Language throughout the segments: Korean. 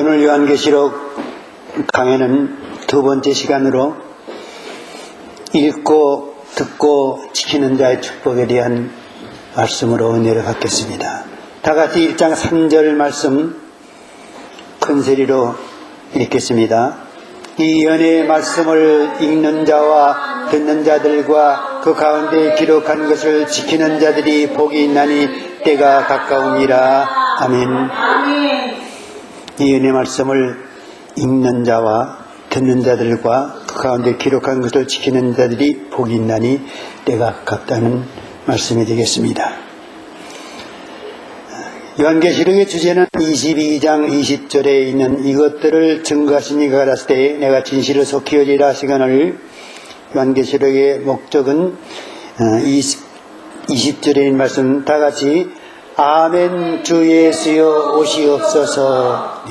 오늘 요한계시록 강해는 두 번째 시간으로 읽고 듣고 지키는 자의 축복에 대한 말씀으로 은혜를 받겠습니다. 다같이 1장 3절 말씀 큰 소리로 읽겠습니다. 이 연의 말씀을 읽는 자와 듣는 자들과 그 가운데 기록한 것을 지키는 자들이 복이 있나니 때가 가까우니라. 아멘. 이 연의 말씀을 읽는 자와 듣는 자들과 그 가운데 기록한 것을 지키는 자들이 복이 있나니 때가 가깝다는 말씀이 되겠습니다. 요한계시록의 주제는 22장 20절에 있는 이것들을 증거하신 이가 가라사대 때에 내가 진실을 속히 여리라 시간을 요한계시록의 목적은 20절에 있는 말씀 다같이 아멘 주 예수여 오시옵소서.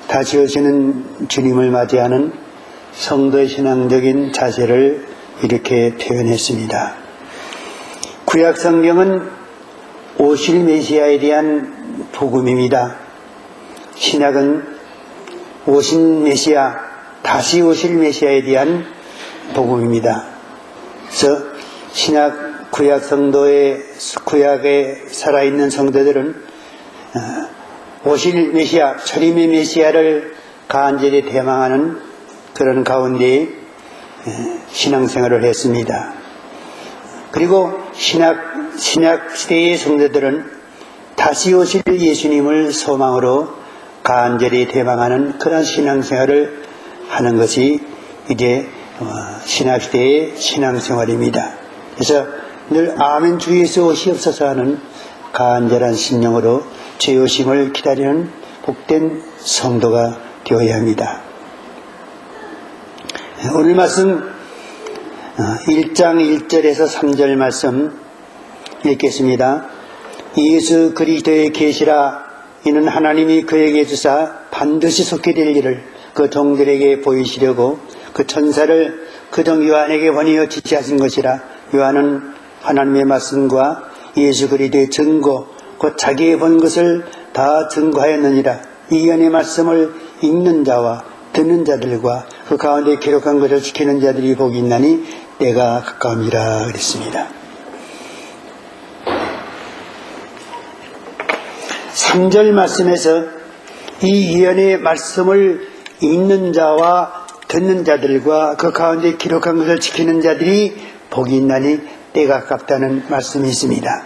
다시 오시는 주님을 맞이하는 성도의 신앙적인 자세를 이렇게 표현했습니다. 구약 성경은 오실 메시아에 대한 복음입니다. 신약은 오신 메시아, 다시 오실 메시아에 대한 복음입니다. 그래서 신약 구약 성도의 구약에 살아있는 성도들은 오실 메시아, 초림의 메시아를 간절히 대망하는 그런 가운데 신앙생활을 했습니다. 그리고 신약 시대의 성도들은 다시 오실 예수님을 소망으로 간절히 대망하는 그런 신앙생활을 하는 것이 이제 신약 시대의 신앙생활입니다. 그래서 늘 아멘 주 예수 오시옵소서 하는 간절한 심령으로 주의 오심을 기다리는 복된 성도가 되어야 합니다. 오늘 말씀 1장 1절에서 3절 말씀 읽겠습니다. 예수 그리스도의 계시라 이는 하나님이 그에게 주사 반드시 속게 될 일을 그 종들에게 보이시려고 그 천사를 그 종 요한에게 보내어 지시하신 것이라. 요한은 하나님의 말씀과 예수 그리스도의 증거 곧 자기의 본 것을 다 증거하였느니라. 이 연의 말씀을 읽는 자와 듣는 자들과 그 가운데 기록한 것을 지키는 자들이 복이 있나니 때가 가까움이라 그랬습니다. 3절 말씀에서 이 예언의 말씀을 읽는 자와 듣는 자들과 그 가운데 기록한 것을 지키는 자들이 복이 있나니 때가 가깝다는 말씀이 있습니다.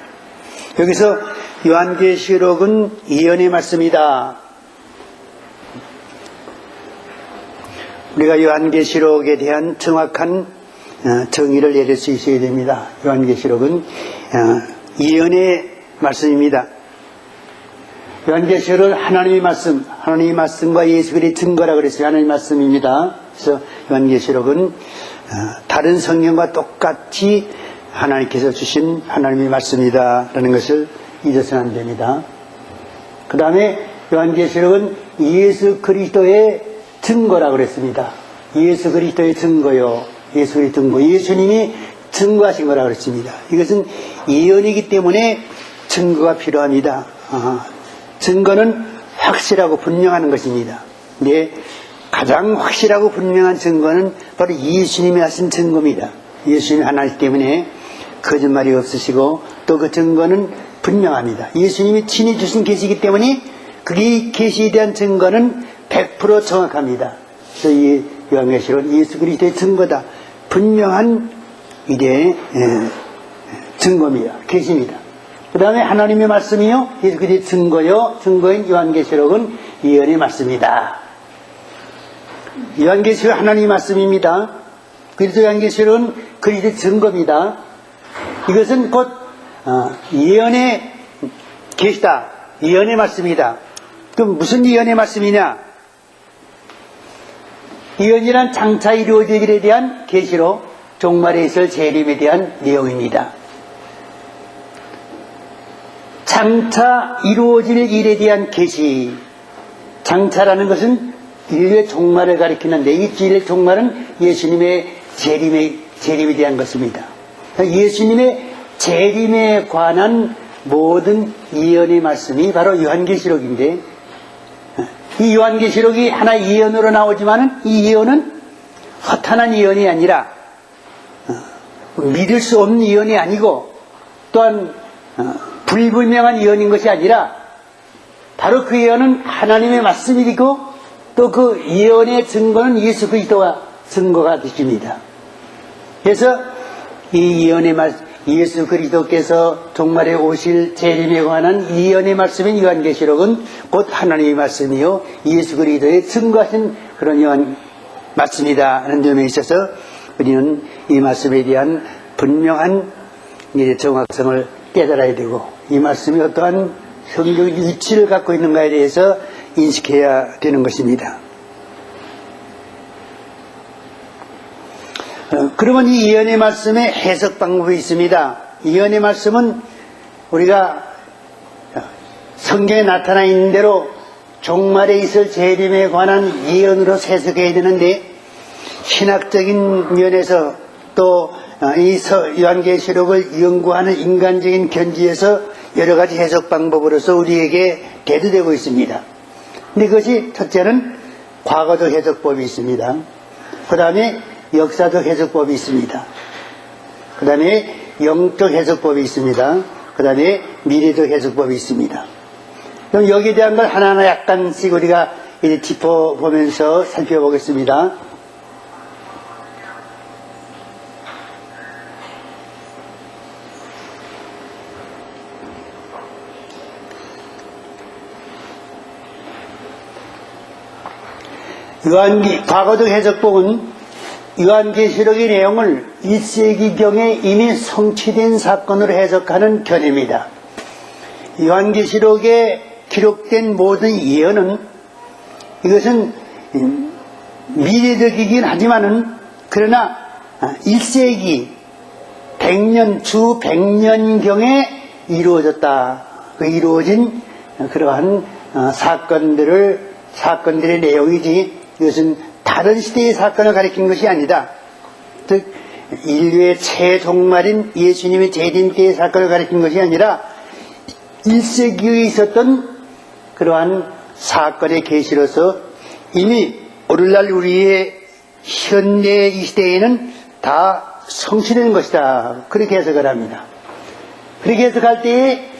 여기서 요한계시록은 예언의 말씀이다. 우리가 요한계시록에 대한 정확한 정의를 내릴 수 있어야 됩니다. 요한계시록은 예언의 말씀입니다. 요한계시록은 하나님의 말씀과 예수 그리스도의 증거라고 그랬어요. 하나님의 말씀입니다. 그래서 요한계시록은 다른 성경과 똑같이 하나님께서 주신 하나님의 말씀이다라는 것을 잊어서는 안 됩니다. 그 다음에 요한계시록은 예수 그리스도의 증거라고 그랬습니다. 예수 그리스도의 증거요. 예수 그리스도의 증거. 예수님이 증거하신 거라고 그랬습니다. 이것은 예언이기 때문에 증거가 필요합니다. 증거는 확실하고 분명한 것입니다. 근데 가장 확실하고 분명한 증거는 바로 예수님이 하신 증거입니다. 예수님이 하나이기 때문에 거짓말이 없으시고 또 그 증거는 분명합니다. 예수님이 친히 주신 계시이기 때문에 그 계시에 대한 증거는 100% 정확합니다. 그래서 이 요한계시록은 예수 그리스도의 증거다. 분명한 이제 증거입니다. 계시입니다. 그 다음에 하나님의 말씀이요. 예수 그리스도의 증거요. 증거인 요한계시록은 예언의 말씀이다. 요한계시록은 하나님의 말씀입니다. 그리스도 요한계시록은 그리스도의 증거입니다. 이것은 곧 예언의 계시다. 예언의 말씀이다. 그럼 무슨 예언의 말씀이냐? 예언이란 장차 이루어질 일에 대한 계시로 종말에 있을 재림에 대한 내용입니다. 장차 이루어질 일에 대한 계시. 장차라는 것은 인류의 종말을 가리키는데 이 인류의 종말은 예수님의 재림에 대한 것입니다. 예수님의 재림에 관한 모든 예언의 말씀이 바로 요한계시록인데 이 요한계시록이 하나의 예언으로 나오지만은 이 예언은 허탄한 예언이 아니라 믿을 수 없는 예언이 아니고 또한 불분명한 예언인 것이 아니라 바로 그 예언은 하나님의 말씀이고 또 그 예언의 증거는 예수 그리스도가 증거가 되십니다. 그래서 이 예언의 말씀, 예수 그리스도께서 종말에 오실 재림에 관한 예언의 말씀인 요한계시록은 곧 하나님의 말씀이요 예수 그리스도의 증거하신 그런 요한 말씀이다 하는 점에 있어서 우리는 이 말씀에 대한 분명한 정확성을 깨달아야 되고 이 말씀이 어떠한 성경 위치를 갖고 있는가에 대해서 인식해야 되는 것입니다. 그러면 이 예언의 말씀의 해석 방법이 있습니다. 예언의 말씀은 우리가 성경에 나타나 있는 대로 종말에 있을 재림에 관한 예언으로 해석해야 되는데 신학적인 면에서 또 이 요한계시록을 연구하는 인간적인 견지에서 여러 가지 해석 방법으로서 우리에게 대두되고 있습니다. 근데 그것이 첫째는 과거적 해석법이 있습니다. 그 다음에 역사적 해석법이 있습니다. 그 다음에 영적 해석법이 있습니다. 그 다음에 미래적 해석법이 있습니다. 그럼 여기에 대한 걸 하나하나 약간씩 우리가 이제 짚어보면서 살펴보겠습니다. 과거적 해석법은 요한계시록의 내용을 1세기경에 이미 성취된 사건으로 해석하는 견해입니다. 요한계시록에 기록된 모든 예언은 이것은 미래적이긴 하지만은 그러나 1세기 100년 주 100년경에 이루어졌다. 이루어진 그러한 사건들의 내용이지 이것은 다른 시대의 사건을 가리킨 것이 아니다. 즉 인류의 최종말인 예수님의 재림 때의 사건을 가리킨 것이 아니라 1세기에 있었던 그러한 사건의 계시로서 이미 오늘날 우리의 현대 이 시대에는 다 성취된 것이다. 그렇게 해석을 합니다. 그렇게 해석할 때에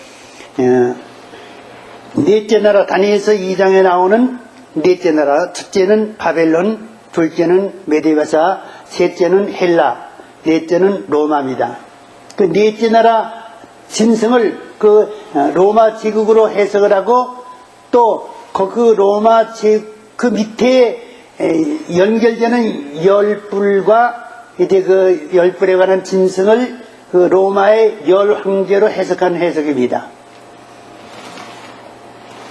넷째 나라 다니엘서 2장에 나오는 넷째 나라, 첫째는 바벨론, 둘째는 메데바사, 셋째는 헬라, 넷째는 로마입니다. 그 넷째 나라 짐승을 그 로마 제국으로 해석을 하고 또 그 로마 그 밑에 연결되는 열불과 이제 그 열불에 관한 짐승을 그 로마의 열황제로 해석한 해석입니다.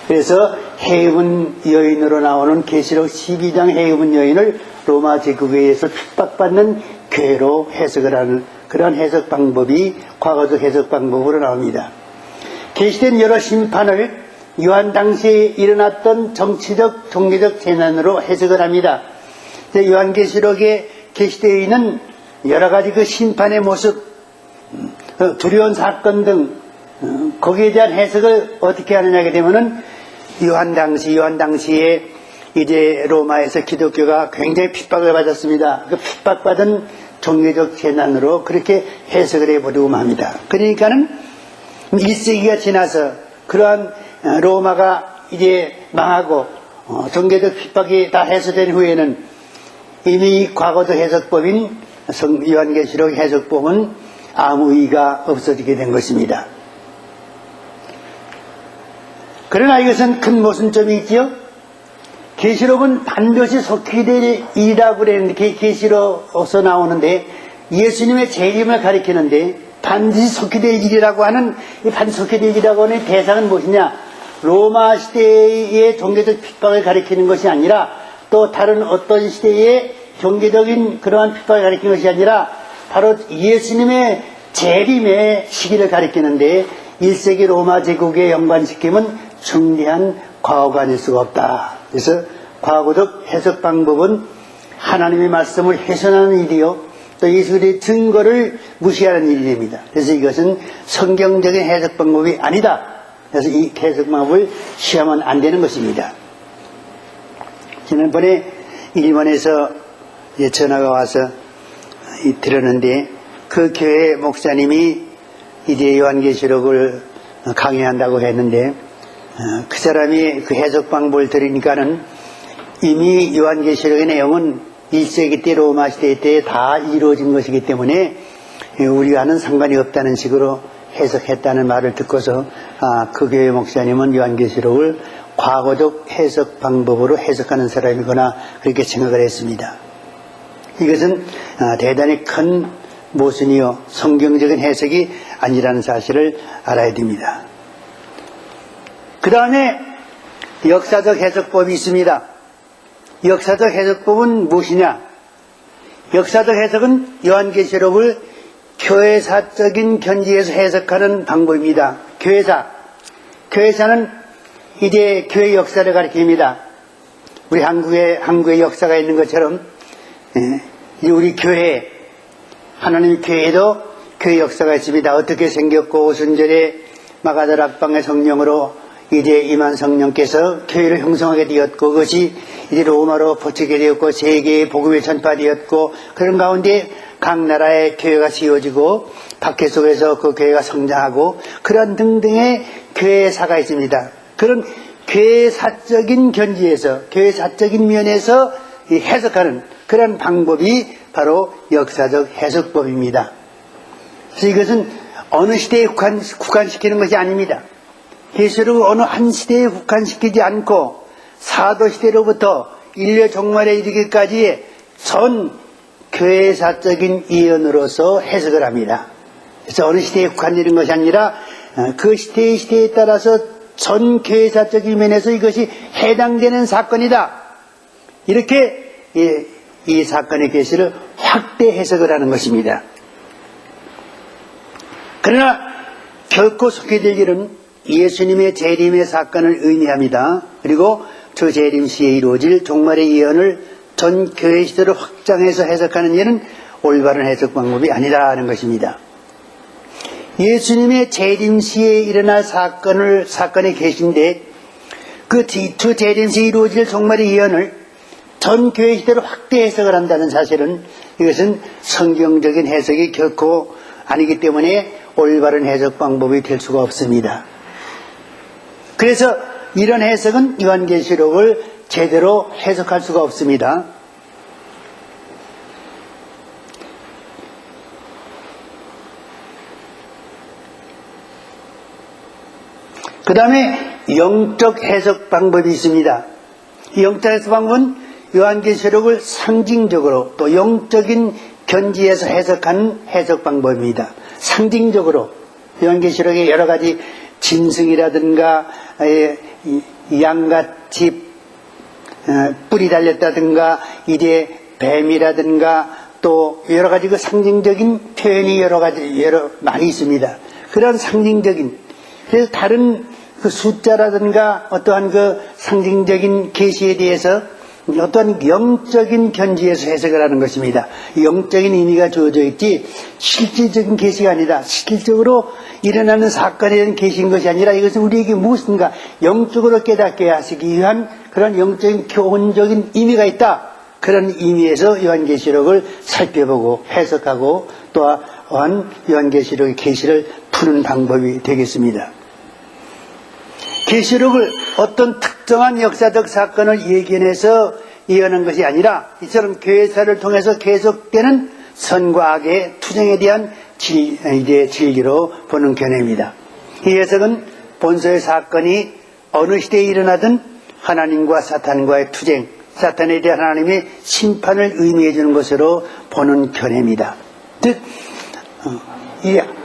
그래서 해문 여인으로 나오는 계시록 12장 해문 여인을 로마 제국에 의해서 핍박받는 괴로 해석을 하는 그런 해석 방법이 과거적 해석 방법으로 나옵니다. 계시된 여러 심판을 요한 당시에 일어났던 정치적 종교적 재난으로 해석을 합니다. 요한계시록에 게시되어 있는 여러 가지 그 심판의 모습, 두려운 사건 등 거기에 대한 해석을 어떻게 하느냐게 되면은 요한 당시에 이제 로마에서 기독교가 굉장히 핍박을 받았습니다. 그 핍박받은 종교적 재난으로 그렇게 해석을 해보려고 합니다. 그러니까는 1세기가 지나서 그러한 로마가 이제 망하고 종교적 핍박이 다 해소된 후에는 이미 과거적 해석법인 요한계시록 해석법은 아무 의의가 없어지게 된 것입니다. 그러나 이것은 큰 모순점이 있지요. 계시록은 반드시 속히 될 일이라고 그랬는데 계시록에서 나오는데 예수님의 재림을 가리키는데 반드시 속히 될 일이라고 하는 이 반드시 속히 될 일이라고 하는 대상은 무엇이냐? 로마 시대의 종교적 핍박을 가리키는 것이 아니라 또 다른 어떤 시대의 종교적인 그러한 핍박을 가리키는 것이 아니라 바로 예수님의 재림의 시기를 가리키는데 1세기 로마 제국에 연관시키면 중대한 과오가 아닐 수가 없다. 그래서 과거적 해석 방법은 하나님의 말씀을 훼손하는 일이요 또 예수의 증거를 무시하는 일입니다. 그래서 이것은 성경적인 해석 방법이 아니다. 그래서 이 해석 방법을 시하면 안 되는 것입니다. 지난번에 일본에서 전화가 와서 들었는데 그 교회 목사님이 이제 요한계시록을 강의한다고 했는데 그 사람이 그 해석 방법을 들으니까는 이미 요한계시록의 내용은 1세기 때 로마 시대 때 다 이루어진 것이기 때문에 우리와는 상관이 없다는 식으로 해석했다는 말을 듣고서 그 교회 목사님은 요한계시록을 과거적 해석 방법으로 해석하는 사람이구나 그렇게 생각을 했습니다. 이것은 대단히 큰 모순이요 성경적인 해석이 아니라는 사실을 알아야 됩니다. 그 다음에 역사적 해석법이 있습니다. 역사적 해석법은 무엇이냐? 역사적 해석은 요한계시록을 교회사적인 견지에서 해석하는 방법입니다. 교회사는 이제 교회 역사를 가리킵니다. 우리 한국의 역사가 있는 것처럼 이제 우리 교회, 하나님 교회에도 교회 역사가 있습니다. 어떻게 생겼고 오순절에 마가다 락방의 성령으로 이제 임한 성령께서 교회를 형성하게 되었고 그것이 이제 로마로 포치게 되었고 세계의 복음이 전파되었고 그런 가운데 각 나라의 교회가 세워지고 박해 속에서 그 교회가 성장하고 그런 등등의 교회사가 있습니다. 그런 교회사적인 견지에서 교회사적인 면에서 해석하는 그런 방법이 바로 역사적 해석법입니다. 그래서 이것은 어느 시대에 국한시키는 것이 아닙니다. 계시록을 어느 한 시대에 국한시키지 않고 사도시대로부터 인류 종말에 이르기까지의 전 교회사적인 예언으로서 해석을 합니다. 그래서 어느 시대에 국한되는 것이 아니라 그 시대에 따라서 전 교회사적인 면에서 이것이 해당되는 사건이다. 이렇게 이 사건의 계시를 확대 해석을 하는 것입니다. 그러나 결코 속해질 일은 예수님의 재림의 사건을 의미합니다. 그리고 저 재림 시에 이루어질 종말의 예언을 전 교회 시대로 확장해서 해석하는 일은 올바른 해석 방법이 아니라는 것입니다. 예수님의 재림 시에 일어날 사건의 계시인데 그 재림 시에 이루어질 종말의 예언을 전 교회 시대로 확대 해석을 한다는 사실은 이것은 성경적인 해석이 결코 아니기 때문에 올바른 해석 방법이 될 수가 없습니다. 그래서 이런 해석은 요한계시록을 제대로 해석할 수가 없습니다. 그 다음에 영적 해석 방법이 있습니다. 이 영적 해석 방법은 요한계시록을 상징적으로 또 영적인 견지에서 해석하는 해석 방법입니다. 상징적으로 요한계시록에 여러 가지 짐승이라든가 양같이 뿔이 달렸다든가 이제 뱀이라든가 또 여러 가지 그 상징적인 표현이 많이 있습니다. 그런 상징적인 그래서 다른 그 숫자라든가 어떠한 그 상징적인 계시에 대해서 어떠한 영적인 견지에서 해석을 하는 것입니다. 영적인 의미가 주어져 있지 실질적인 계시가 아니다. 실질적으로 일어나는 사건에 대한 계시인 것이 아니라 이것은 우리에게 무엇인가 영적으로 깨닫게 하시기 위한 그런 영적인 교훈적인 의미가 있다. 그런 의미에서 요한계시록을 살펴보고 해석하고 또한 요한계시록의 계시를 푸는 방법이 되겠습니다. 계시록을 어떤 특정한 역사적 사건을 예견해서 예언한 것이 아니라 이처럼 교회사를 통해서 계속되는 선과 악의 투쟁에 대한 진리로 보는 견해입니다. 이 해석은 본서의 사건이 어느 시대에 일어나든 하나님과 사탄과의 투쟁, 사탄에 대한 하나님의 심판을 의미해 주는 것으로 보는 견해입니다. 즉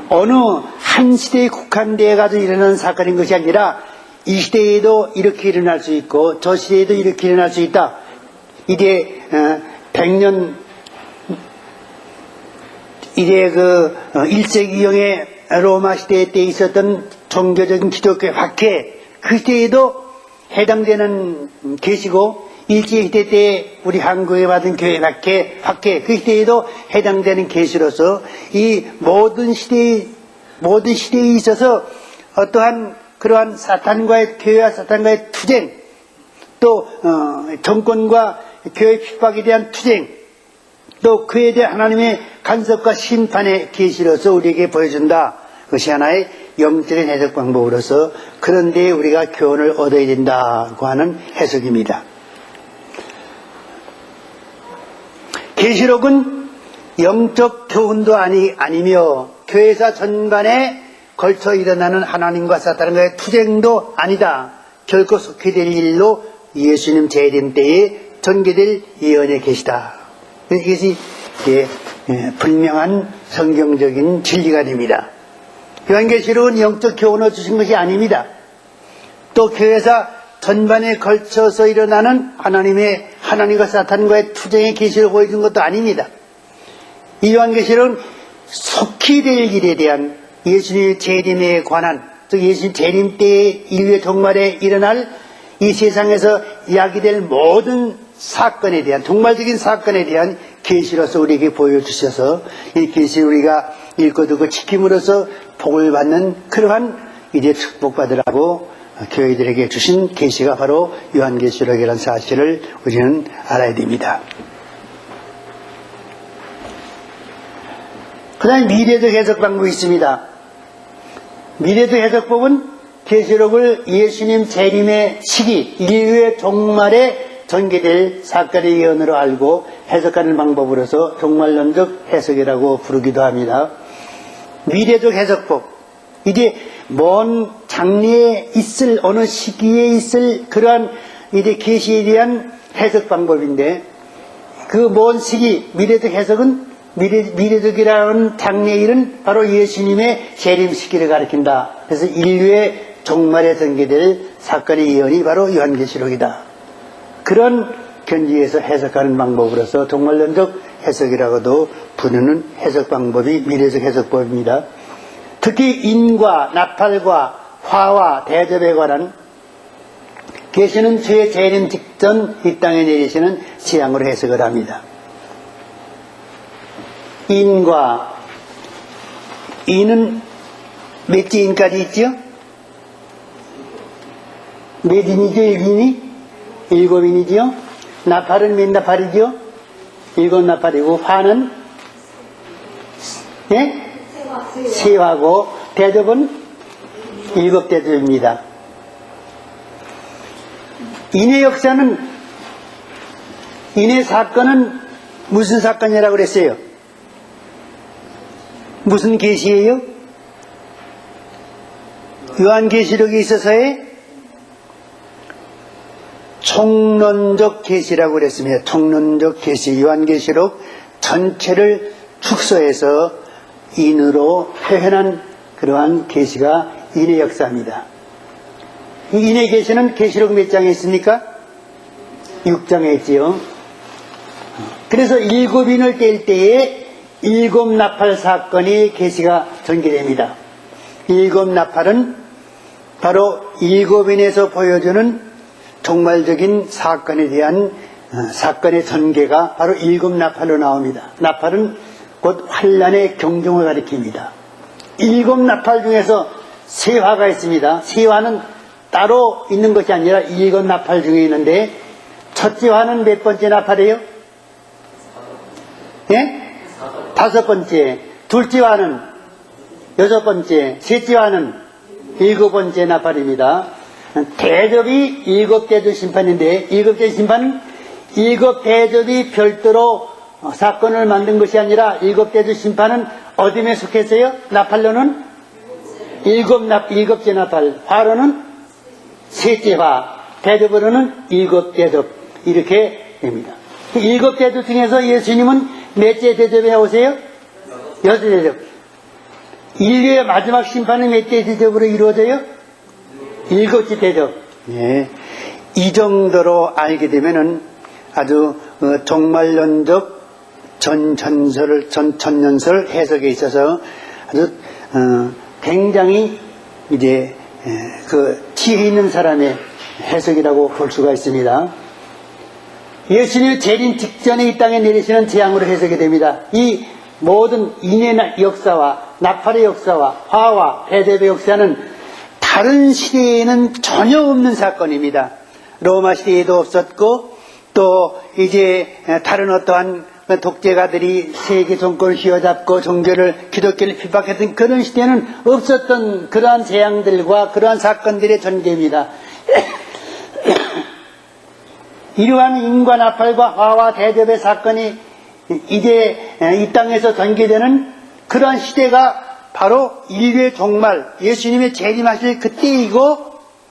어느 한 시대에 국한되어 가지고 일어나는 사건인 것이 아니라 이 시대에도 이렇게 일어날 수 있고 저 시대에도 이렇게 일어날 수 있다. 이제 100년 이제 그 1세기경의 로마 시대 때 있었던 종교적인 기독교의 박해 그 시대에도 해당되는 계시고 일제시대 때 우리 한국에 받은 교회 박해 그 시대에도 해당되는 계시로서 이 모든 시대에 있어서 어떠한 그러한 사탄과의 교회와 사탄과의 투쟁 또 정권과 교회 핍박에 대한 투쟁, 또 그에 대한 하나님의 간섭과 심판의 계시로서 우리에게 보여준다. 그것이 하나의 영적인 해석 방법으로서 그런 데에 우리가 교훈을 얻어야 된다고 하는 해석입니다. 계시록은 영적 교훈도 아니며 교회사 전반에 걸쳐 일어나는 하나님과 사탄과의 투쟁도 아니다. 결코 속히 될 일로 예수님 재림 때에 전개될 예언의 계시다. 이것이 분명한 성경적인 진리가 됩니다. 요한계시록은 영적 교훈을 주신 것이 아닙니다. 또 교회사 전반에 걸쳐서 일어나는 하나님과 사탄과의 투쟁의 계시를 보여준 것도 아닙니다. 이 요한계시록은 속히 될 일에 대한 예수님의 재림에 관한, 즉 예수님 재림 때의 인류의 종말에 일어날 이 세상에서 야기될 모든 사건에 대한, 종말적인 사건에 대한 계시로서 우리에게 보여주셔서 이 계시를 우리가 읽고 듣고 지킴으로써 복을 받는 그러한 이제 축복받으라고 교회들에게 주신 계시가 바로 요한계시록이라는 사실을 우리는 알아야 됩니다. 그 다음에 미래적 해석 방법이 있습니다. 미래적 해석법은 계시록을 예수님 재림의 시기, 인류의 종말에 전개될 사건의 예언으로 알고 해석하는 방법으로서 종말론적 해석이라고 부르기도 합니다. 미래적 해석법, 이제 먼 장래에 있을, 어느 시기에 있을 그러한 이제 계시에 대한 해석 방법인데, 그 먼 시기, 미래적 해석은 미래적이라는 장래의 일은 바로 예수님의 재림 시기를 가리킨다. 그래서 인류의 종말에 전개될 사건의 예언이 바로 요한계시록이다. 그런 견지에서 해석하는 방법으로서 종말론적 해석이라고도 부르는 해석 방법이 미래적 해석법입니다. 특히 인과 나팔과 화와 대접에 관한 계시는 주의 재림 직전 이 땅에 내리시는 재앙으로 해석을 합니다. 인과, 인은 몇째 인까지 있죠? 몇 인이죠, 인이? 7인이죠? 나팔은 몇 나팔이죠? 7 나팔이고, 화는? 예? 세화고, 대접은 7 대접입니다. 인의 역사는, 인의 사건은 무슨 사건이라고 그랬어요? 무슨 계시예요? 요한계시록에 있어서의 총론적 계시라고 그랬습니다. 총론적 계시, 요한계시록 전체를 축소해서 인으로 표현한 그러한 계시가 인의 역사입니다. 이 인의 계시는 계시록 몇 장에 있습니까? 6장에 있지요. 그래서 7인을 뗄 때에 7 나팔 사건이 계시가 전개됩니다. 7 나팔은 바로 7인에서 보여주는 종말적인 사건에 대한 사건의 전개가 바로 7 나팔로 나옵니다. 나팔은 곧 환란의 경종을 가리킵니다. 7 나팔 중에서 세화가 있습니다. 세화는 따로 있는 것이 아니라 7 나팔 중에 있는데 첫째 화는 몇 번째 나팔이에요? 예? 5번째. 둘째 화는 6번째. 셋째 화는 7번째 나팔입니다. 대접이 7대접 심판인데 7대접 심판은 7대접이 별도로 사건을 만든 것이 아니라 7대접 심판은 어둠에 속했어요? 나팔로는 7째 나팔, 화로는 셋째 화, 대접으로는 7대접 이렇게 됩니다. 7대접 중에서 예수님은 몇째 대접에 오세요? 6대접. 인류의 마지막 심판은 몇째 대접으로 이루어져요? 7째 대접. 예. 이 정도로 알게 되면은 아주 종말론적 전천년설 해석에 있어서 아주 굉장히 이제 그 지혜 있는 사람의 해석이라고 볼 수가 있습니다. 예수님의 재림 직전에 이 땅에 내리시는 재앙으로 해석이 됩니다. 이 모든 인의 역사와 나팔의 역사와 화와 대접의 역사는 다른 시대에는 전혀 없는 사건입니다. 로마 시대에도 없었고 또 이제 다른 어떠한 독재가들이 세계 정권을 휘어잡고 종교를 기독교를 핍박했던 그런 시대는 없었던 그러한 재앙들과 그러한 사건들의 전개입니다. 이러한 인간 앞팔과 화와 대접의 사건이 이제 이 땅에서 전개되는 그러한 시대가 바로 인류의 종말, 예수님의 재림하실 그때이고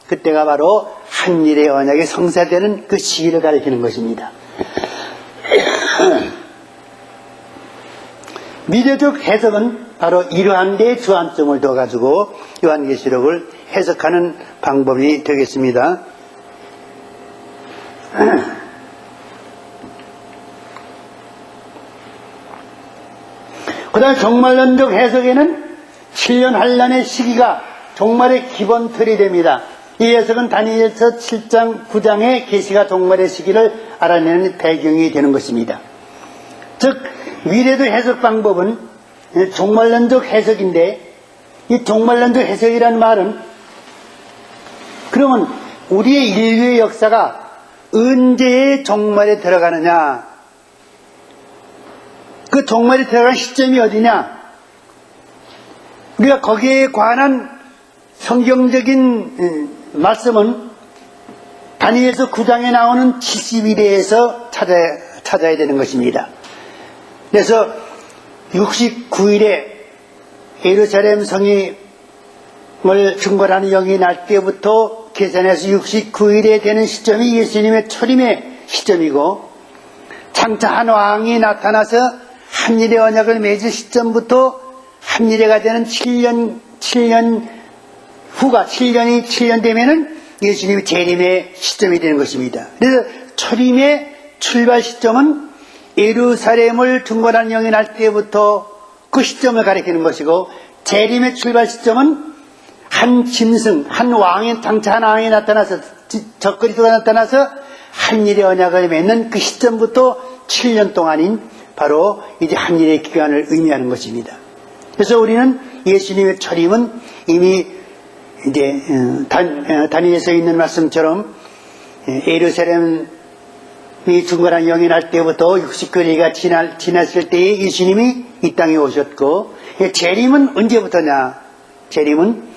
그때가 바로 한일의 언약이 성사되는 그 시기를 가리키는 것입니다. 미래적 해석은 바로 이러한 데 주안점을 둬가지고 요한계시록을 해석하는 방법이 되겠습니다. 그 다음 종말론적 해석에는 7년 환란의 시기가 종말의 기본 틀이 됩니다. 이 해석은 다니엘서 7장 9장의 계시가 종말의 시기를 알아내는 배경이 되는 것입니다. 즉 미래도 해석 방법은 종말론적 해석인데, 이 종말론적 해석이라는 말은 그러면 우리의 인류의 역사가 언제의 종말에 들어가느냐, 그 종말에 들어간 시점이 어디냐, 우리가 거기에 관한 성경적인 말씀은 다니엘서 9장에 나오는 70일에서 찾아야 되는 것입니다. 그래서 69일에 예루살렘 성임을 증거하는 영이 날 때부터 계산해서 69일에 되는 시점이 예수님의 초림의 시점이고, 장차 한 왕이 나타나서 한일의 언약을 맺을 시점부터 한일회가 되는 7년 후가 7년 되면은 예수님의 재림의 시점이 되는 것입니다. 그래서 초림의 출발 시점은 예루살렘을 중건하는 영이 날 때부터 그 시점을 가리키는 것이고, 재림의 출발 시점은 한 짐승, 한 왕이, 장차 한 왕이 나타나서, 적그리스도가 나타나서 한일의 언약을 맺는 그 시점부터 7년 동안인 바로 이제 한일의 기간을 의미하는 것입니다. 그래서 우리는 예수님의 초림은 이미 이제 다니엘서에 있는 말씀처럼 예루살렘이 중건한 영이 날 때부터 69일이 지났을 때에 예수님이 이 땅에 오셨고, 재림은 언제부터냐? 재림은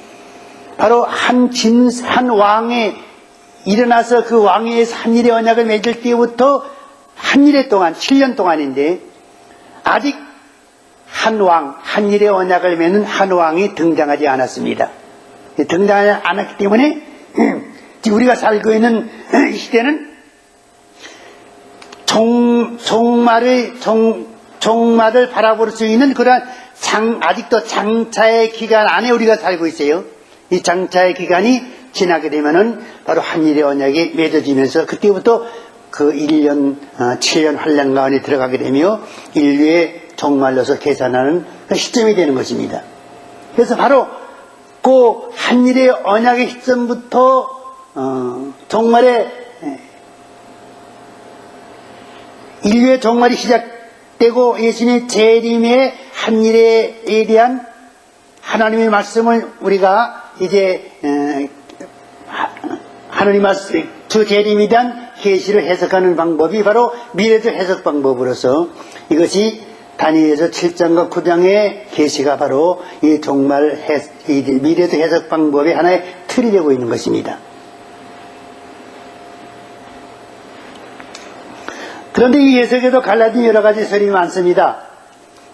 바로 한 왕에 일어나서 그 왕위에서 한일의 언약을 맺을 때부터 한일의 동안 7년 동안인데, 아직 한일의 언약을 맺는 한 왕이 등장하지 않았습니다. 등장하지 않았기 때문에 우리가 살고 있는 시대는 종말을 바라볼 수 있는 그러한 아직도 장차의 기간 안에 우리가 살고 있어요. 이 장차의 기간이 지나게 되면은 바로 한일의 언약이 맺어지면서 그때부터 그 1년, 7년 환란 가운데 들어가게 되며 인류의 종말로서 계산하는 그 시점이 되는 것입니다. 그래서 바로 그 한일의 언약의 시점부터 종말의 인류의 종말이 시작되고 예수님의 재림의 한일에 대한 하나님의 말씀을 우리가 이제 하나님 말씀, 주 재림에 대한 계시를 해석하는 방법이 바로 미래적 해석 방법으로서 이것이 다니엘서 7장과 9장의 계시가 바로 이 미래적 해석 방법의 하나의 틀이 되고 있는 것입니다. 그런데 이 해석에도 갈라진 여러 가지 설이 많습니다.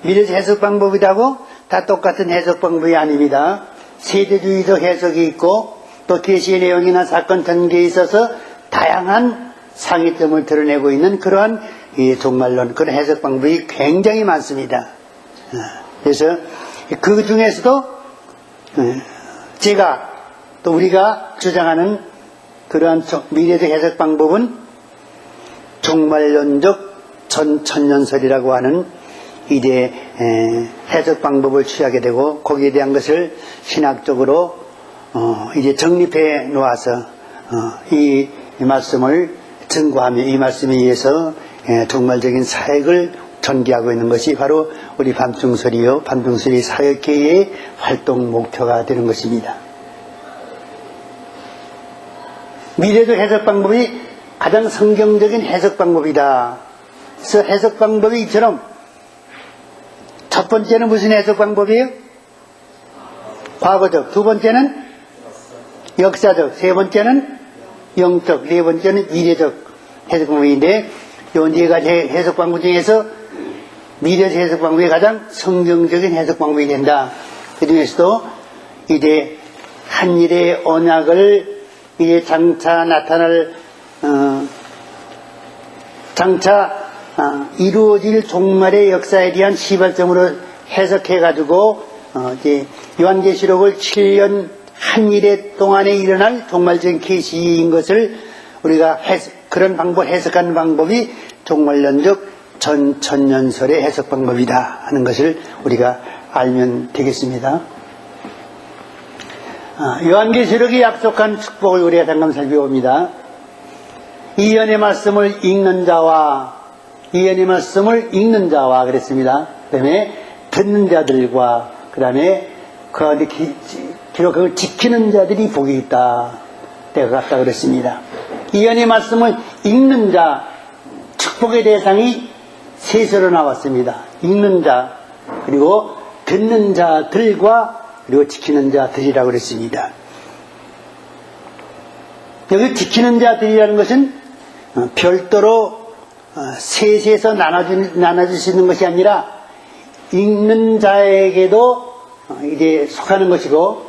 미래적 해석 방법이라고 다 똑같은 해석 방법이 아닙니다. 세대주의적 해석이 있고 또 계시의 내용이나 사건 전개에 있어서 다양한 상이점을 드러내고 있는 그러한 종말론, 그런 해석 방법이 굉장히 많습니다. 그래서 그 중에서도 제가 또 우리가 주장하는 그러한 미래적 해석 방법은 종말론적 전천년설이라고 하는 이제 해석 방법을 취하게 되고, 거기에 대한 것을 신학적으로 이제 정립해 놓아서 이 말씀을 증거하며 이 말씀에 의해서 종말적인 사역을 전개하고 있는 것이 바로 우리 밤중설이요, 밤중설이 사역계의 활동 목표가 되는 것입니다. 미래적 해석 방법이 가장 성경적인 해석 방법이다. 그래서 해석 방법이 이처럼 첫 번째는 무슨 해석 방법이에요? 과거적. 두 번째는 역사적. 세 번째는 영적. 네 번째는 미래적 해석 방법인데 이 네 가지 해석 방법 중에서 미래적 해석 방법이 가장 성경적인 해석 방법이 된다. 그 중에서도 이제 한 일의 언약을 이제 장차 나타날 이루어질 종말의 역사에 대한 시발점으로 해석해가지고 이제 요한계시록을 7년 한 일의 동안에 일어날 종말적인 계시인 것을 우리가 그런 방법 해석하는 방법이 종말론적 전천년설의 해석 방법이다 하는 것을 우리가 알면 되겠습니다. 요한계시록이 약속한 축복을 우리가 잠깐 살펴봅니다. 이언의 말씀을 읽는 자와 그랬습니다. 그 다음에 듣는 자들과 그 다음에 그 안에 그걸 지키는 자들이 복이 있다. 때가 같다 그랬습니다. 이언의 말씀을 읽는 자, 축복의 대상이 셋으로 나왔습니다. 읽는 자, 그리고 듣는 자들과 그리고 지키는 자들이라고 그랬습니다. 여기 지키는 자들이라는 것은 별도로 셋에서 나눠질 수 있는 것이 아니라 읽는 자에게도 이제 속하는 것이고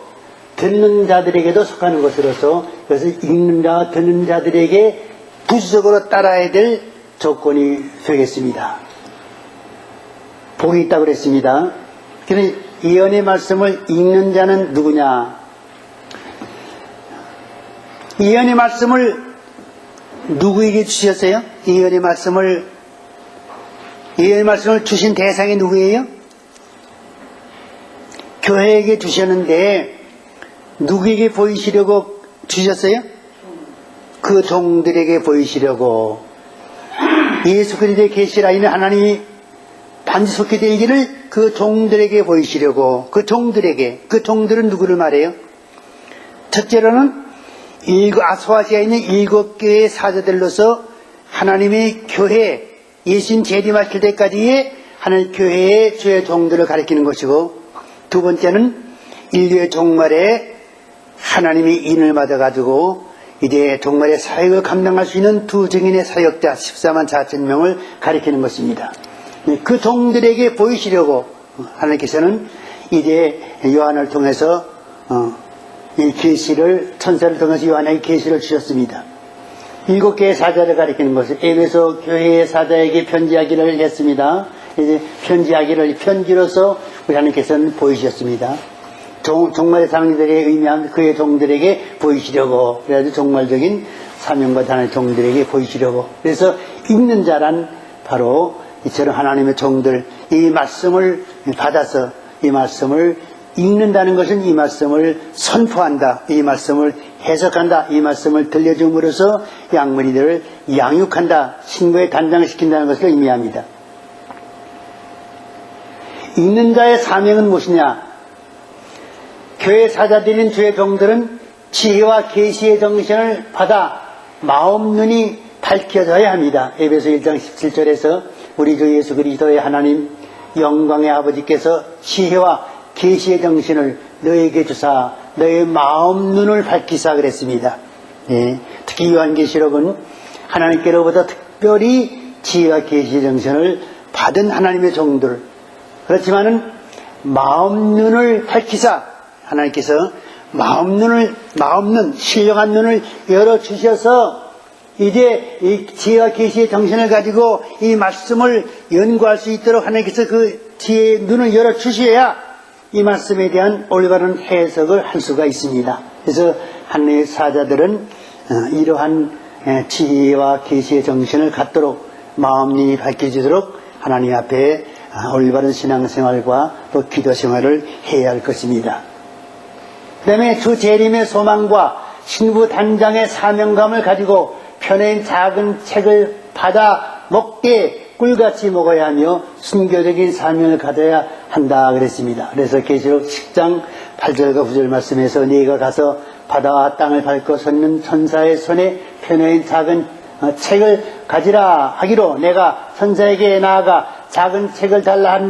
듣는 자들에게도 속하는 것으로서 그래서 읽는 자와 듣는 자들에게 부수적으로 따라야 될 조건이 되겠습니다. 복이 있다고 그랬습니다. 그래서 예언의 말씀을 읽는 자는 누구냐? 예언의 말씀을 누구에게 주셨어요? 예언의 말씀을 주신 대상이 누구예요? 교회에게 주셨는데 누구에게 보이시려고 주셨어요? 그 종들에게 보이시려고. 예수 그리스도의 계시라 이는 하나님이 반드시 속히 되기를 그 종들에게 보이시려고. 그 종들은 누구를 말해요? 첫째로는 아소아시아에 있는 7교회의 사자들로서 하나님의 교회, 예수님 재림하실 때까지의 하나님 교회의 주의 종들을 가리키는 것이고, 두 번째는 인류의 종말에 하나님이 인을 받아가지고 이제 종말의 사역을 감당할 수 있는 두 증인의 사역자 14만 4천 명을 가리키는 것입니다. 그 종들에게 보이시려고 하나님께서는 이제 요한을 통해서 이 계시를 천사를 통해서 요한에게 계시를 주셨습니다. 7개의 사자를 가리키는 것을 에베소 교회의 사자에게 편지하기를 했습니다. 이제 편지로서 우리 하나님께서는 보이셨습니다. 종말의 상징들에 의미한 그의 종들에게 보이시려고. 그래서 종말적인 사명과 하나님의 종들에게 보이시려고. 그래서 읽는 자란 바로 이처럼 하나님의 종들, 이 말씀을 받아서 이 말씀을 읽는다는 것은 이 말씀을 선포한다, 이 말씀을 해석한다, 이 말씀을 들려줌으로써 양머리들을 양육한다, 신부에 단장시킨다는 것을 의미합니다. 읽는 자의 사명은 무엇이냐? 교회 사자들인 주의 종들은 지혜와 계시의 정신을 받아 마음 눈이 밝혀져야 합니다. 에베소 1장 17절에서 우리 주 예수 그리스도의 하나님 영광의 아버지께서 지혜와 계시의 정신을 너에게 주사 너의 마음 눈을 밝히사 그랬습니다. 예, 특히 요한계시록은 하나님께로부터 특별히 지혜와 계시의 정신을 받은 하나님의 종들, 그렇지만은 마음 눈을 밝히사 하나님께서 마음 눈, 신령한 눈을 열어주셔서 이제 이 지혜와 계시의 정신을 가지고 이 말씀을 연구할 수 있도록 하나님께서 그 지혜의 눈을 열어주셔야 이 말씀에 대한 올바른 해석을 할 수가 있습니다. 그래서 하나님의 사자들은 이러한 지혜와 계시의 정신을 갖도록 마음이 밝혀지도록 하나님 앞에 올바른 신앙생활과 또 기도생활을 해야 할 것입니다. 그 다음에 주 재림의 소망과 신부 단장의 사명감을 가지고 편해인 작은 책을 받아 먹되 꿀같이 먹어야 하며 순교적인 사명을 가져야 한다 그랬습니다. 그래서 계시록 10장 8절과 9절 말씀에서 네가 가서 바다와 땅을 밟고 섰는 천사의 손에 펴놓인 작은 책을 가지라 하기로 내가 천사에게 나아가 작은 책을 달라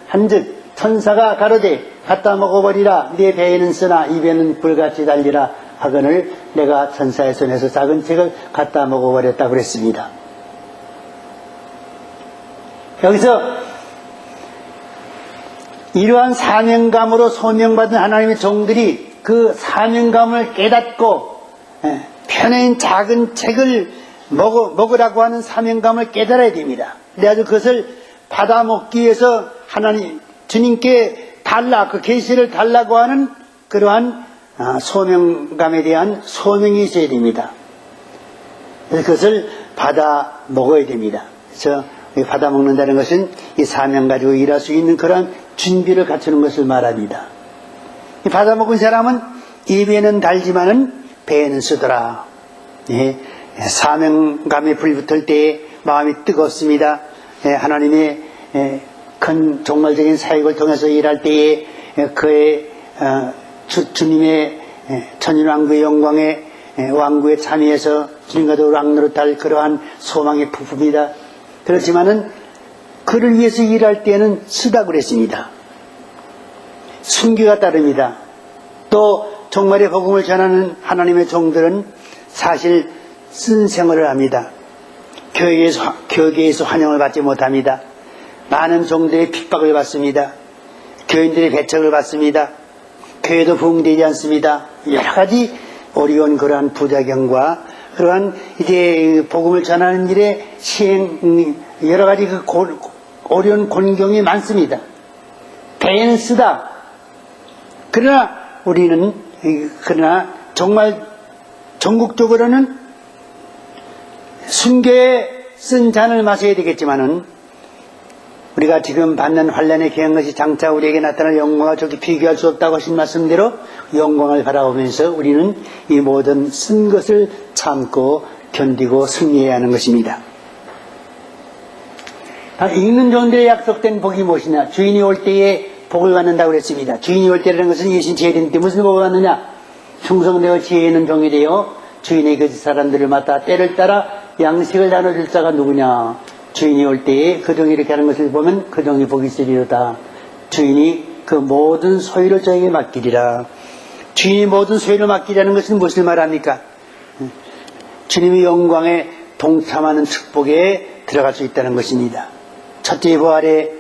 한즉 천사가 가로되 갖다 먹어버리라. 네 배에는 쓰나 입에는 불같이 달리라 하거늘 내가 천사의 손에서 작은 책을 갖다 먹어버렸다고 그랬습니다. 여기서 이러한 사명감으로 소명받은 하나님의 종들이 그 사명감을 깨닫고 펴낸 작은 책을 먹으라고 하는 사명감을 깨달아야 됩니다. 그래서 그것을 받아먹기 위해서 하나님 주님께 달라, 그 계시를 달라고 하는 그러한 소명감에 대한 소명이 있어야 됩니다. 그래서 그것을 받아 먹어야 됩니다. 그래서 받아 먹는다는 것은 이 사명 가지고 일할 수 있는 그런 준비를 갖추는 것을 말합니다. 이 받아 먹은 사람은 입에는 달지만은 배에는 쓰더라. 예, 사명감에 불붙을 때에 마음이 뜨겁습니다. 하나님의 큰 종말적인 사역을 통해서 일할 때에 그의 주님의 천인왕국의 영광에 왕국에 참여해서 주님과 더불어 왕노릇할 그러한 소망의 부품이다. 그렇지만은 그를 위해서 일할 때는 쓰다 그랬습니다. 순교가 따릅니다. 또 종말의 복음을 전하는 하나님의 종들은 사실 쓴 생활을 합니다. 교회에서 환영을 받지 못합니다. 많은 종들의 핍박을 받습니다. 교인들의 배척을 받습니다. 교회도 부흥되지 않습니다. 여러 가지 어려운 그러한 부작용과 그러한 이제 복음을 전하는 일에 여러 가지 그 어려운 곤경이 많습니다. 배는 쓰다. 그러나 정말 전국적으로는 순교에 쓴 잔을 마셔야 되겠지만은 우리가 지금 받는 환난에 귀한 것이 장차 우리에게 나타날 영광과 저기 비교할 수 없다고 하신 말씀대로 영광을 바라보면서 우리는 이 모든 쓴 것을 참고 견디고 승리해야 하는 것입니다. 읽는 종들의 약속된 복이 무엇이냐? 주인이 올 때에 복을 받는다고 그랬습니다. 주인이 올 때라는 것은 예수님 재림 때 무슨 복을 받느냐? 충성되어 지혜 있는 종이 되어 주인의 그 사람들을 맡아 때를 따라 양식을 나눠줄 자가 누구냐? 주인이 올 때에 그 종이 이렇게 하는 것을 보면 그 종이 복이 있으리로다. 주인이 그 모든 소유를 저에게 맡기리라. 주인이 모든 소유를 맡기라는 것은 무엇을 말합니까? 주님의 영광에 동참하는 축복에 들어갈 수 있다는 것입니다. 첫째 부활의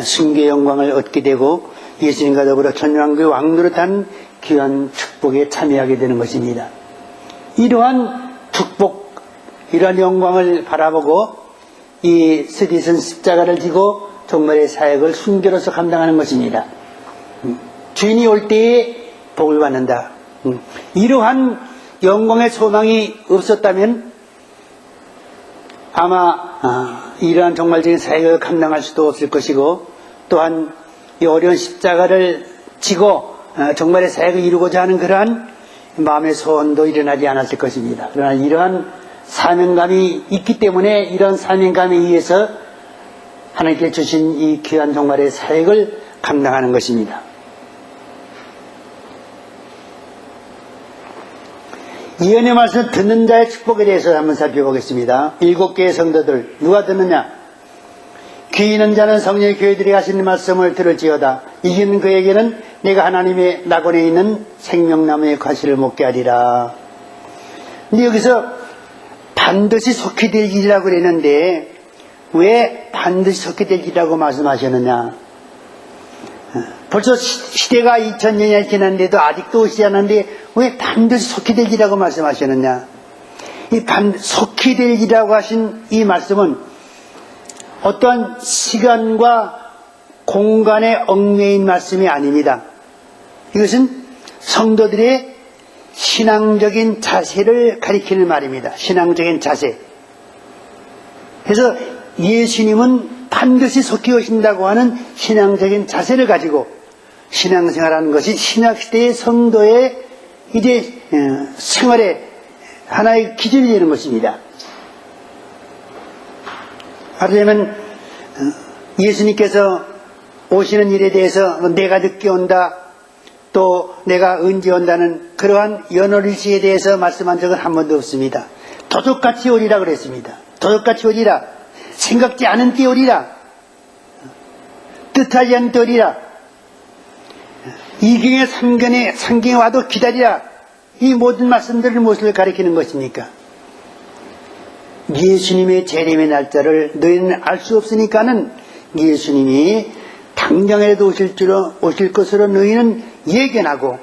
순교의 영광을 얻게 되고 예수님과 더불어 천왕국의 왕노릇한 귀한 축복에 참여하게 되는 것입니다. 이러한 축복, 이러한 영광을 바라보고 이 스디슨 십자가를 지고 종말의 사역을 순교로서 감당하는 것입니다. 주인이 올 때에 복을 받는다. 이러한 영광의 소망이 없었다면 아마 이러한 종말적인 사역을 감당할 수도 없을 것이고 또한 이 어려운 십자가를 지고 종말의 사역을 이루고자 하는 그러한 마음의 소원도 일어나지 않았을 것입니다. 그러나 이러한 사명감이 있기 때문에 이런 사명감에 의해서 하나님께 주신 이 귀한 종말의 사역을 감당하는 것입니다. 예언의 말씀 듣는 자의 축복에 대해서 한번 살펴보겠습니다. 7개의 성도들 누가 듣느냐? 귀 있는 자는 성령의 교회들이 하시는 말씀을 들을지어다. 이기는 그에게는 내가 하나님의 낙원에 있는 생명나무의 과실을 먹게 하리라. 근데 여기서 반드시 속히 될 일이라고 그랬는데 왜 반드시 속히 될 일이라고 말씀하셨느냐? 벌써 시대가 2000년이 지났는데도 아직도 오시지 않았는데 왜 반드시 속히 될 일이라고 말씀하셨느냐? 이 속히 될 일이라고 하신 이 말씀은 어떠한 시간과 공간에 얽매인 말씀이 아닙니다. 이것은 성도들의 신앙적인 자세를 가리키는 말입니다. 신앙적인 자세. 그래서 예수님은 반드시 속히 오신다고 하는 신앙적인 자세를 가지고 신앙생활하는 것이 신약시대의 성도의 이제 생활의 하나의 기준이 되는 것입니다. 하려면 예수님께서 오시는 일에 대해서 내가 늦게 온다, 또 내가 언제 온다는 그러한 연월일시에 대해서 말씀한 적은 한 번도 없습니다. 도둑같이 오리라 그랬습니다. 도둑같이 오리라. 생각지 않은 때 오리라. 뜻하지 않은 때 오리라. 이경에 삼경에 와도 기다리라. 이 모든 말씀들을 무엇을 가리키는 것입니까? 예수님의 재림의 날짜를 너희는 알 수 없으니까는 예수님이 당장에라도 오실 것으로 너희는 예견하고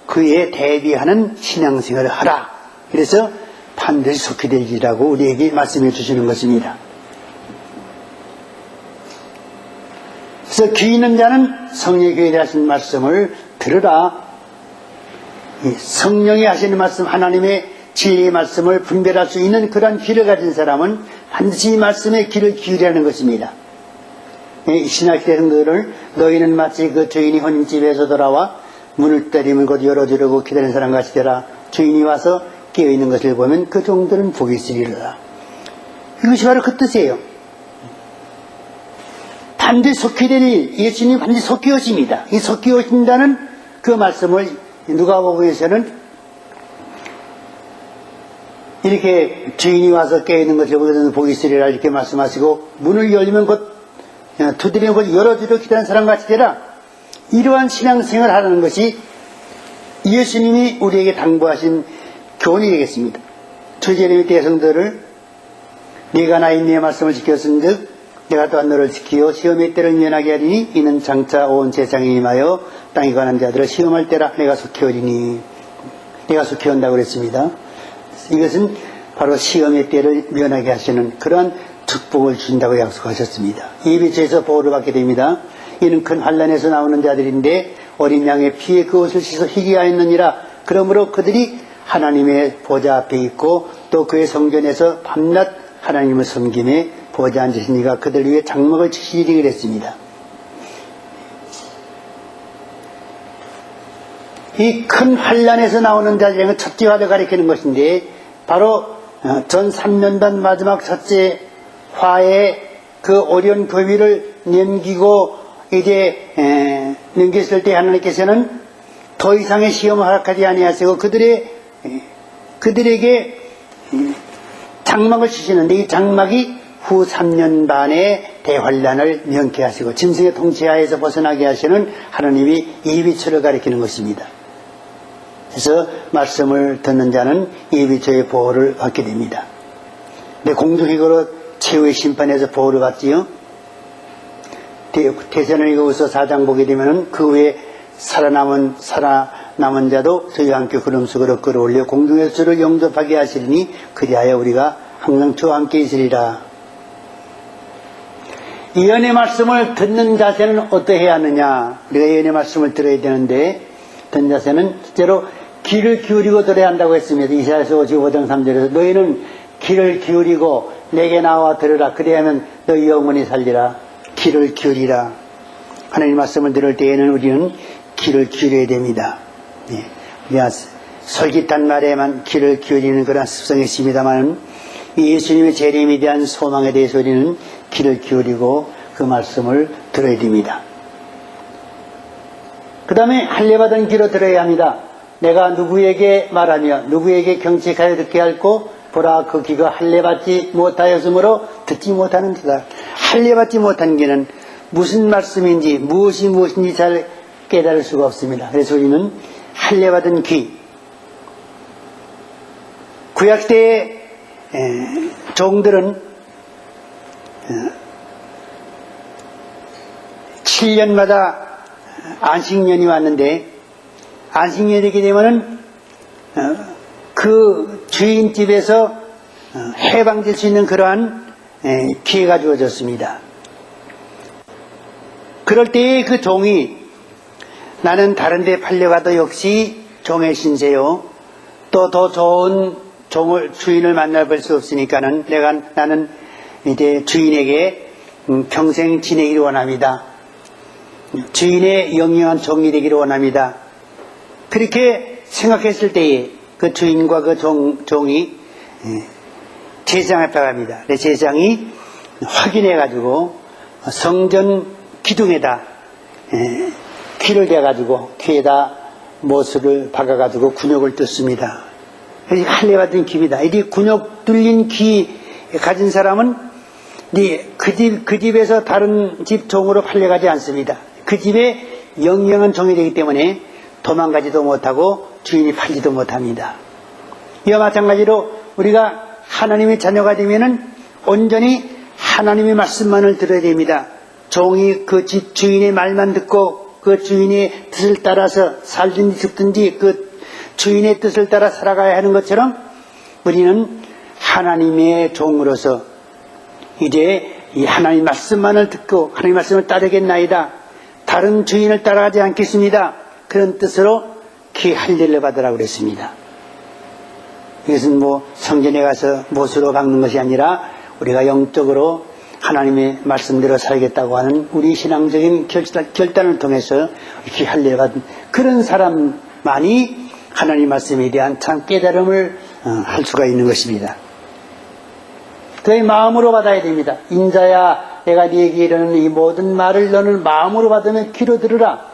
그에 대비하는 신앙생활을 하라. 그래서 반드시 속히 되리라고 우리에게 말씀해 주시는 것입니다. 그래서 귀 있는 자는 성령의 교회에 하신 말씀을 들으라. 성령이 하시는 말씀, 하나님의 진리의 말씀을 분별할 수 있는 그런 귀를 가진 사람은 반드시 이 말씀에 귀를 기울이라는 것입니다. 신학기의 성도를 너희는 마치 그 주인이 혼인집에서 돌아와 문을 때리면 곧 열어주려고 기다리는 사람 같이 되라. 주인이 와서 깨어있는 것을 보면 그 종들은 복이 있으리라. 이것이 바로 그 뜻이에요. 반드시 속히 되니 예수님이 반드시 속히 오십니다. 이 속히 오신다는 그 말씀을 누가복음에서는 이렇게 주인이 와서 깨어있는 것을 보면 복이 있으리라 이렇게 말씀하시고 문을 열면 곧 두드리면 곧 열어주려 기다리는 사람같이 되라. 이러한 신앙생활을 하라는 것이 예수님이 우리에게 당부하신 교훈이 되겠습니다. 주제님의 대성들을 네가 나인 네 말씀을 지켰은즉 내가 또한 너를 지키어 시험의 때를 면하게 하리니 이는 장차 온 세상에 임하여 땅에 관한 자들을 시험할 때라. 내가 속히 오리니 내가 속히 온다고 그랬습니다. 이것은 바로 시험의 때를 면하게 하시는 그러한 축복을 준다고 약속하셨습니다. 이 빛에서 보호를 받게 됩니다. 이는 큰 환난에서 나오는 자들인데 어린 양의 피에 그 옷을 씻어 희게 하였느니라. 그러므로 그들이 하나님의 보좌 앞에 있고 또 그의 성전에서 밤낮 하나님을 섬김에 보좌 앉으시니가 그들 위해 장막을 치시리라 그랬습니다. 이 큰 환난에서 나오는 자들은 첫째 화를 가리키는 것인데 바로 전 3년반 마지막 첫째 화에 그 어려운 교위를 넘기고 이제 넘겼을 때 하나님께서는 더 이상의 시험을 허락하지 아니하시고 그들에게 장막을 치시는데 이 장막이 후 3년 반의 대환란을 명쾌하시고 짐승의 통치하에서 벗어나게 하시는 하나님이 이 비초를 가리키는 것입니다. 그래서 말씀을 듣는 자는 이 비초의 보호를 받게 됩니다. 근데 공중이고로 최후의 심판에서 보호를 받지요. 대선을이고서 4장 보게 되면 그 후에 살아남은 자도 저희와 함께 구름 속으로 끌어올려 공중에서 주를 영접하게 하시리니 그리하여 우리가 항상 저와 함께 있으리라. 예언의 말씀을 듣는 자세는 어떠해야 하느냐. 우리가 예언의 말씀을 들어야 되는데 듣는 자세는 실제로 귀를 기울이고 들어야 한다고 했습니다. 이사야서 55장 3절에서 너희는 귀를 기울이고 내게 나와 들으라. 그래야면 너희 영혼이 살리라. 귀를 기울이라. 하나님 말씀을 들을 때에는 우리는 귀를 기울여야 됩니다. 우리가 솔깃한 말에만 귀를 기울이는 그런 습성이 있습니다만 예수님의 재림에 대한 소망에 대해서 우리는 귀를 기울이고 그 말씀을 들어야 됩니다. 그 다음에 할례받은 귀로 들어야 합니다. 내가 누구에게 말하며 누구에게 경책하여 듣게 할고 보라 그 귀가 할례받지 못하였으므로 듣지 못하는 자다. 할례받지 못한 귀는 무슨 말씀인지 무엇인지 잘 깨달을 수가 없습니다. 그래서 우리는 할례받은 귀. 구약시대의 종들은 7년마다 안식년이 왔는데 안식년이 되게 되면은 그 주인집에서 해방될 수 있는 그러한 기회가 주어졌습니다. 그럴 때에 그 종이 나는 다른 데 팔려가도 역시 종의 신세요. 또 더 좋은 주인을 만나볼 수 없으니까는 나는 이제 주인에게 평생 지내기를 원합니다. 주인의 영영한 종이 되기를 원합니다. 그렇게 생각했을 때에 그 주인과 그 종이 제사장 앞에 갑니다. 제사장이 확인해가지고 성전 기둥에다 귀를 대가지고 귀에다 못을 박아가지고 근육을 뜯습니다. 할례 받은 귀입니다. 이 근육 뚫린 귀 가진 사람은 그 집에서 다른 집 종으로 팔려가지 않습니다. 그 집에 영영한 종이 되기 때문에 도망가지도 못하고 주인이 팔지도 못합니다. 이와 마찬가지로 우리가 하나님의 자녀가 되면은 온전히 하나님의 말씀만을 들어야 됩니다. 종이 그 집 주인의 말만 듣고 그 주인의 뜻을 따라서 살든지 죽든지 그 주인의 뜻을 따라 살아가야 하는 것처럼 우리는 하나님의 종으로서 이제 이 하나님 말씀만을 듣고 하나님 말씀을 따르겠나이다. 다른 주인을 따라가지 않겠습니다. 그런 뜻으로 귀 할례를 받으라고 그랬습니다. 이것은 성전에 가서 못으로 박는 것이 아니라 우리가 영적으로 하나님의 말씀대로 살겠다고 하는 우리 신앙적인 결단을 통해서 귀 할례를 받은 그런 사람만이 하나님 말씀에 대한 참 깨달음을 할 수가 있는 것입니다. 그의 마음으로 받아야 됩니다. 인자야 내가 네게 이르는 이 모든 말을 너는 마음으로 받으면 귀로 들으라.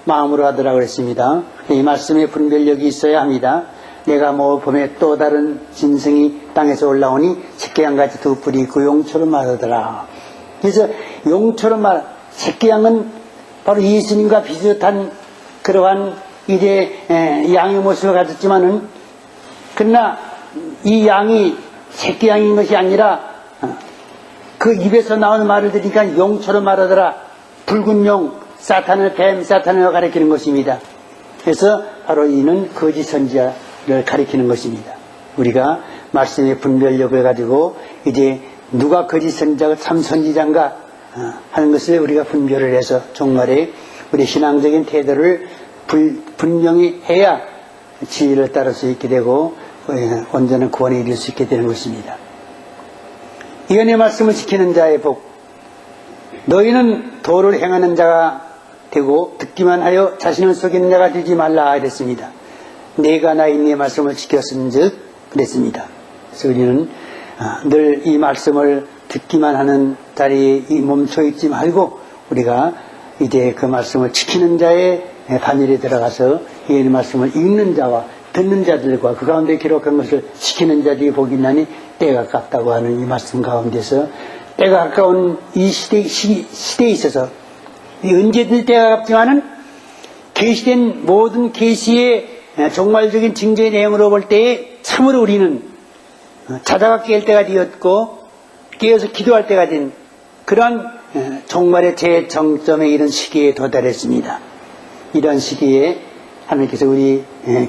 마음으로 하더라고 그랬습니다. 이 말씀에 분별력이 있어야 합니다. 내가 보면 또 다른 짐승이 땅에서 올라오니 새끼양같이 두 뿔이 있고 용처럼 말하더라. 그래서 용처럼 새끼양은 바로 예수님과 비슷한 그러한 이제 양의 모습을 가졌지만은 그러나 이 양이 새끼양인 것이 아니라 그 입에서 나오는 말을 들으니까 용처럼 말하더라. 붉은 용, 사탄을 뱀, 사탄을 가리키는 것입니다. 그래서 바로 이는 거짓 선지자를 가리키는 것입니다. 우리가 말씀의 분별력을 가지고 이제 누가 거짓 선지자가 참 선지자인가 하는 것을 우리가 분별을 해서 정말에 우리 신앙적인 태도를 분명히 해야 지혜를 따를 수 있게 되고 온전한 구원에 이를 수 있게 되는 것입니다. 예언의 말씀을 지키는 자의 복. 너희는 도를 행하는 자가 되고 듣기만 하여 자신을 속이는 자가 되지 말라 이랬습니다. 내가 나의 네 말씀을 지켰은즉 그랬습니다. 그래서 우리는 늘 이 말씀을 듣기만 하는 자리에 멈춰 있지 말고 우리가 이제 그 말씀을 지키는 자의 반열에 들어가서 이 말씀을 읽는 자와 듣는 자들과 그 가운데 기록한 것을 지키는 자들이 복이 있나니 때가 가깝다고 하는 이 말씀 가운데서 때가 가까운 이 시대에 있어서 언제든 때가 가깝지만은 계시된 모든 계시의 종말적인 징조의 내용으로 볼 때에 참으로 우리는 자다가 깰 때가 되었고 깨어서 기도할 때가 된 그런 종말의 제정점에 이른 시기에 도달했습니다. 이런 시기에 하나님께서 우리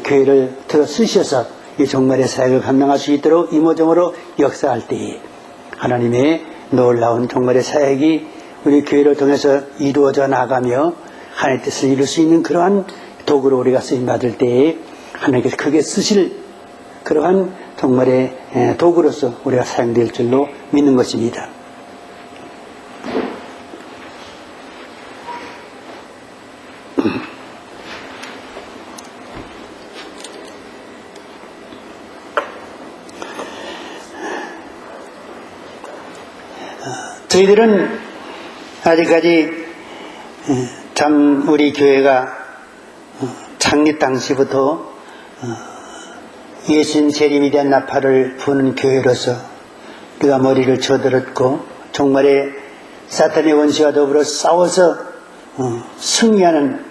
교회를 들어 쓰셔서 이 종말의 사역을 감당할 수 있도록 이모저모로 역사할 때에 하나님의 놀라운 종말의 사역이 우리 교회를 통해서 이루어져 나가며 하나님의 뜻을 이룰 수 있는 그러한 도구로 우리가 쓰임받을 때에 하나님께서 크게 쓰실 그러한 종말의 도구로서 우리가 사용될 줄로 믿는 것입니다. 저희들은 아직까지 참 우리 교회가 창립 당시부터 예수님 재림에 대한 나팔을 부는 교회로서 우리가 머리를 쳐들었고 정말에 사탄의 원수와 더불어 싸워서 승리하는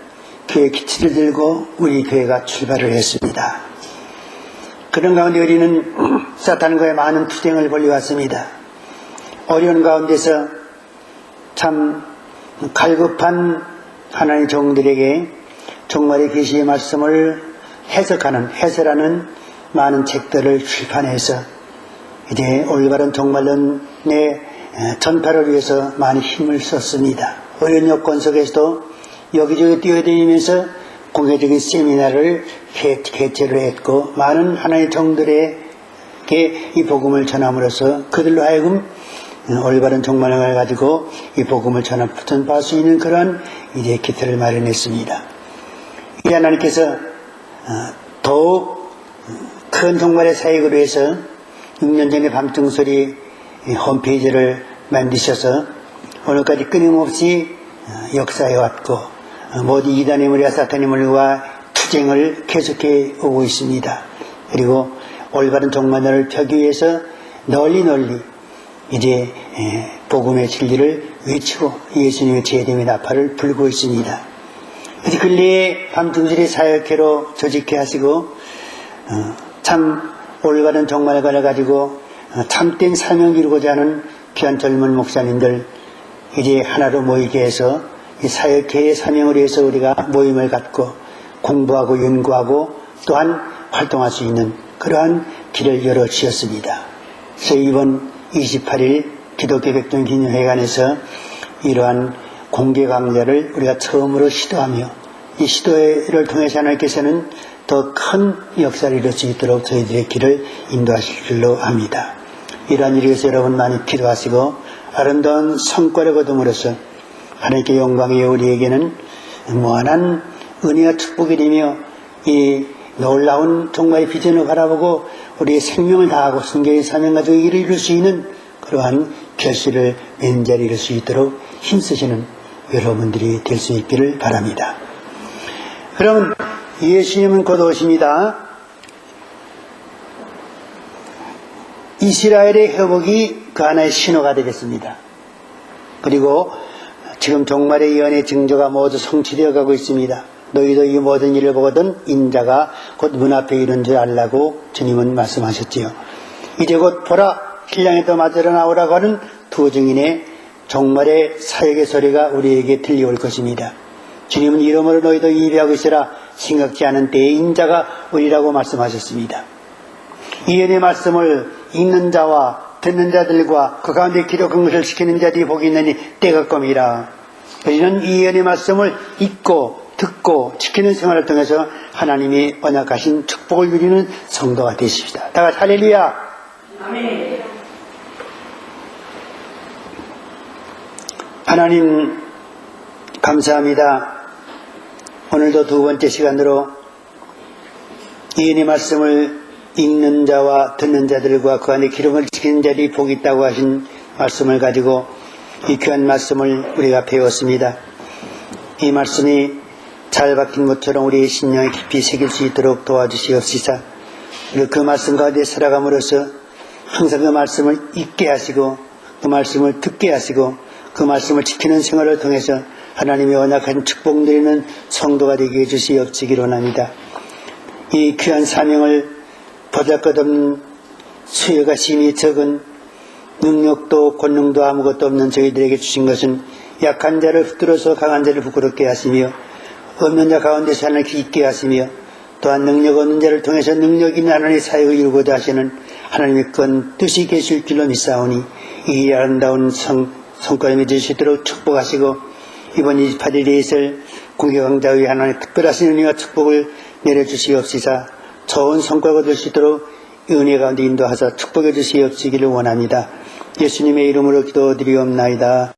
교회 기치를 들고 우리 교회가 출발을 했습니다. 그런 가운데 우리는 사탄과의 많은 투쟁을 벌여왔습니다. 어려운 가운데서 참 갈급한 하나님의 종들에게 종말의 계시의 말씀을 해설하는 많은 책들을 출판해서 이제 올바른 종말론의 전파를 위해서 많이 힘을 썼습니다. 어려운 여건 속에서도 여기저기 뛰어다니면서 공개적인 세미나를 개최를 했고 많은 하나님의 종들에게 이 복음을 전함으로써 그들로 하여금 올바른 종말론을 가지고 이 복음을 전파할 수 있는 그런 이제 기틀을 마련했습니다. 이 하나님께서 더욱 큰 종말의 사역으로 해서 6년 전에 밤중소리 홈페이지를 만드셔서 오늘까지 끊임없이 역사해왔고 모두 이단의 무리와 사탄의 무리와 투쟁을 계속해 오고 있습니다. 그리고 올바른 종말론을 펴기 위해서 널리 이제 복음의 진리를 외치고 예수님의 제됨의 나팔을 불고 있습니다. 그래서 근래에 밤중들이 사역회로 조직해 하시고 참 올바른 종말관을 가지고 참된 사명을 이루고자 하는 귀한 젊은 목사님들 이제 하나로 모이게 해서 이 사역회의 사명을 위해서 우리가 모임을 갖고 공부하고 연구하고 또한 활동할 수 있는 그러한 길을 열어주셨습니다. 그래서 이번 28일 기독교 백종 기념회관에서 이러한 공개 강좌를 우리가 처음으로 시도하며 이 시도를 통해서 하나님께서는 더 큰 역사를 이룰 수 있도록 저희들의 길을 인도하실 줄로 압니다. 이러한 일을 위해서 여러분 많이 기도하시고 아름다운 성과를 거둠으로써 하나님께 영광이 우리에게는 무한한 은혜와 축복이 되며 이 놀라운 종말의 비전을 바라보고 우리의 생명을 다하고 성경의 사명 가지고 일을 이룰 수 있는 그러한 결실을 맹자리 이룰 수 있도록 힘쓰시는 여러분들이 될 수 있기를 바랍니다. 그럼 예수님은 곧 오십니다. 이스라엘의 회복이 그 하나의 신호가 되겠습니다. 그리고 지금 종말의 예언의 징조가 모두 성취되어 가고 있습니다. 너희도 이 모든 일을 보거든 인자가 곧 문 앞에 이른 줄 알라고 주님은 말씀하셨지요. 이제 곧 보라 신랑이 더 맞으러 나오라고 하는 두 증인의 종말의 사역의 소리가 우리에게 들려올 것입니다. 주님은 이러므로 너희도 예비하고 있으라 심각지 않은 때에 인자가 오리라고 말씀하셨습니다. 이 예언의 말씀을 읽는 자와 듣는 자들과 그 가운데 기록한 것을 지키는 자들이 복이 있느니 때가 껌이라. 우리는 이 예언의 말씀을 읽고 듣고 지키는 생활을 통해서 하나님이 언약하신 축복을 누리는 성도가 되십시다. 다 같이 할렐루야. 아멘. 하나님 감사합니다. 오늘도 두 번째 시간으로 예언의 말씀을 읽는 자와 듣는 자들과 그 안에 기록을 지키는 자들이 복이 있다고 하신 말씀을 가지고 이 귀한 말씀을 우리가 배웠습니다. 이 말씀이 잘 박힌 것처럼 우리의 심령에 깊이 새길 수 있도록 도와주시옵시사. 그리고 그 말씀 가운데 살아감으로써 항상 그 말씀을 읽게 하시고 그 말씀을 듣게 하시고 그 말씀을 지키는 생활을 통해서 하나님의 언약한 축복 누리는 성도가 되게 해주시옵시기로 원합니다. 이 귀한 사명을 보잘것없는 수요가 심히 적은 능력도 권능도 아무것도 없는 저희들에게 주신 것은 약한 자를 붙들어서 강한 자를 부끄럽게 하시며 없는 자 가운데서 하나님께 있게 하시며 또한 능력 없는 자를 통해서 능력 있는 하나님의 사역을 이루고자 하시는 하나님의 큰 뜻이 계실 줄로 믿사오니 이 아름다운 성과를 맺을 수 있도록 축복하시고 이번 28일에 있을 공개강좌의 하나님의 특별하신 은혜와 축복을 내려주시옵시사 좋은 성과를 거둘 수 있도록 은혜 가운데 인도하사 축복해 주시옵시기를 원합니다. 예수님의 이름으로 기도드리옵나이다.